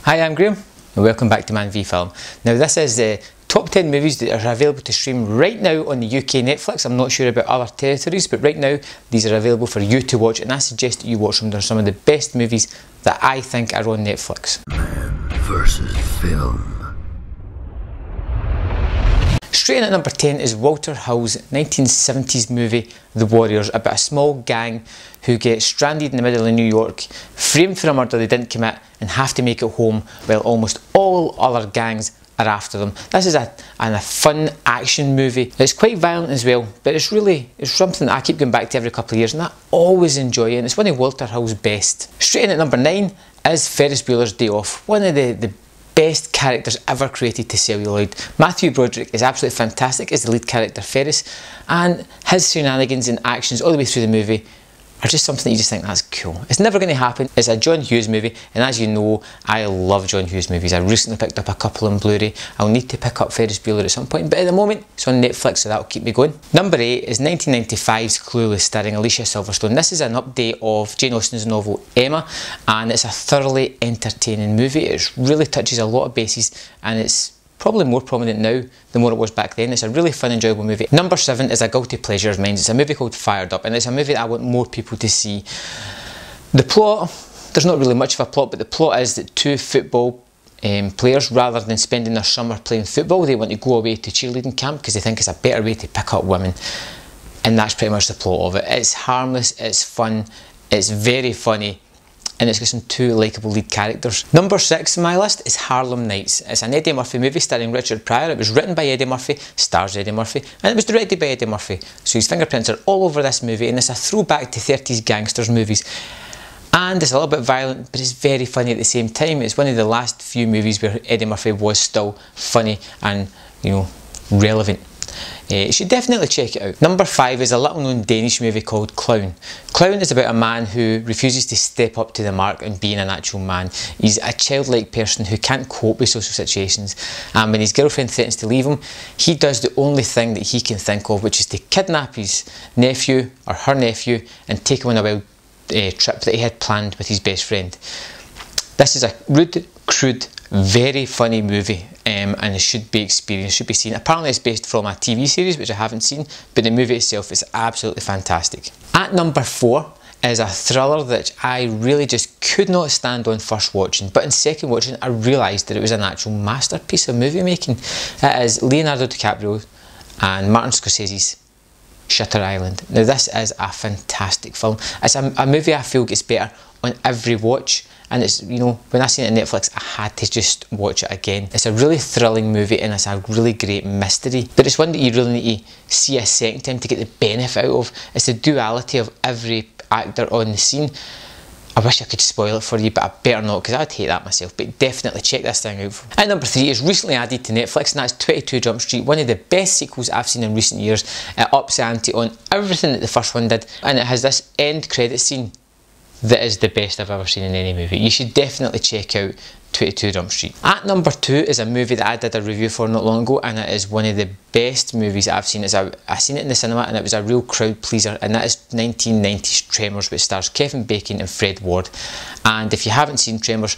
Hi, I'm Graham and welcome back to Man v Film. Now this is the top 10 movies that are available to stream right now on the UK Netflix. I'm not sure about other territories, but right now these are available for you to watch, and I suggest that you watch them. They're some of the best movies that I think are on Netflix. Man versus Film. Straight in at number 10 is Walter Hill's 1970s movie The Warriors, about a small gang who get stranded in the middle of New York, framed for a murder they didn't commit, and have to make it home while almost all other gangs are after them. This is a fun action movie. It's quite violent as well, but it's something that I keep going back to every couple of years and I always enjoy it, and it's one of Walter Hill's best. Straight in at number 9 is Ferris Bueller's Day Off, one of the best characters ever created to celluloid. Matthew Broderick is absolutely fantastic as the lead character Ferris, and his shenanigans and actions all the way through the movie are just something that you just think, that's cool. It's never going to happen. It's a John Hughes movie, and as you know, I love John Hughes movies. I recently picked up a couple on Blu-ray. I'll need to pick up Ferris Bueller at some point, but at the moment it's on Netflix, so that'll keep me going. Number 8 is 1995's Clueless, starring Alicia Silverstone. This is an update of Jane Austen's novel Emma, and it's a thoroughly entertaining movie. It really touches a lot of bases, and it's probably more prominent now than what it was back then. It's a really fun, enjoyable movie. Number 7 is a guilty pleasure of mine. It's a movie called Fired Up, and it's a movie that I want more people to see. The plot, there's not really much of a plot, but the plot is that two football players, rather than spending their summer playing football, they want to go away to cheerleading camp because they think it's a better way to pick up women. And that's pretty much the plot of it. It's harmless, it's fun, it's very funny, and it's got some two likeable lead characters. Number 6 on my list is Harlem Nights. It's an Eddie Murphy movie starring Richard Pryor. It was written by Eddie Murphy, stars Eddie Murphy, and it was directed by Eddie Murphy. So his fingerprints are all over this movie, and it's a throwback to 30s gangsters movies. And it's a little bit violent, but it's very funny at the same time. It's one of the last few movies where Eddie Murphy was still funny and, you know, relevant. You should definitely check it out. Number 5 is a little known Danish movie called Clown. Clown is about a man who refuses to step up to the mark and being an actual man. He's a childlike person who can't cope with social situations, and when his girlfriend threatens to leave him, he does the only thing that he can think of, which is to kidnap his nephew or her nephew and take him on a wild trip that he had planned with his best friend. This is a rude, crude, very funny movie, and it should be experienced, should be seen. Apparently it's based from a TV series which I haven't seen, but the movie itself is absolutely fantastic. At number 4 is a thriller that I really just could not stand on first watching, but in second watching I realised that it was an actual masterpiece of movie making. It is Leonardo DiCaprio and Martin Scorsese's Shutter Island. Now this is a fantastic film. It's a movie I feel gets better on every watch, and it's, you know, when I seen it on Netflix I had to just watch it again. It's a really thrilling movie and it's a really great mystery, but it's one that you really need to see a second time to get the benefit out of. It's the duality of every actor on the scene. I wish I could spoil it for you, but I better not because I'd hate that myself, but definitely check this thing out. At number 3 is recently added to Netflix, and that's 22 Jump Street, one of the best sequels I've seen in recent years. It ups the ante on everything that the first one did, and it has this end credit scene that is the best I've ever seen in any movie. You should definitely check out 22 Jump Street. At number 2 is a movie that I did a review for not long ago, and it is one of the best movies that I've seen. I seen it in the cinema and it was a real crowd pleaser, and that is 1990's Tremors, which stars Kevin Bacon and Fred Ward. And if you haven't seen Tremors,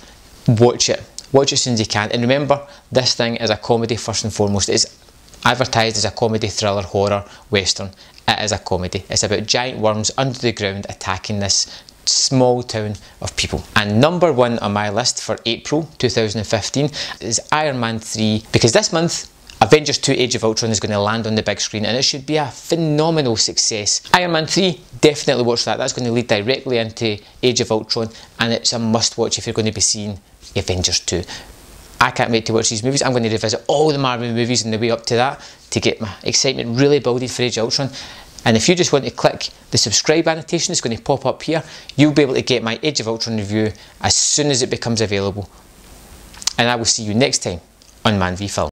watch it. Watch it as soon as you can. And remember, this thing is a comedy first and foremost. It's advertised as a comedy, thriller, horror, western. It is a comedy. It's about giant worms under the ground attacking this small town of people. And number 1 on my list for April 2015 is Iron Man 3, because this month Avengers 2 Age of Ultron is going to land on the big screen and it should be a phenomenal success. Iron Man 3, definitely watch that. That's going to lead directly into Age of Ultron, and it's a must watch if you're going to be seeing Avengers 2. I can't wait to watch these movies. I'm going to revisit all the Marvel movies on the way up to that to get my excitement really building for Age of Ultron. And if you just want to click the subscribe annotation, it's going to pop up here. You'll be able to get my Age of Ultron review as soon as it becomes available. And I will see you next time on Man v Film.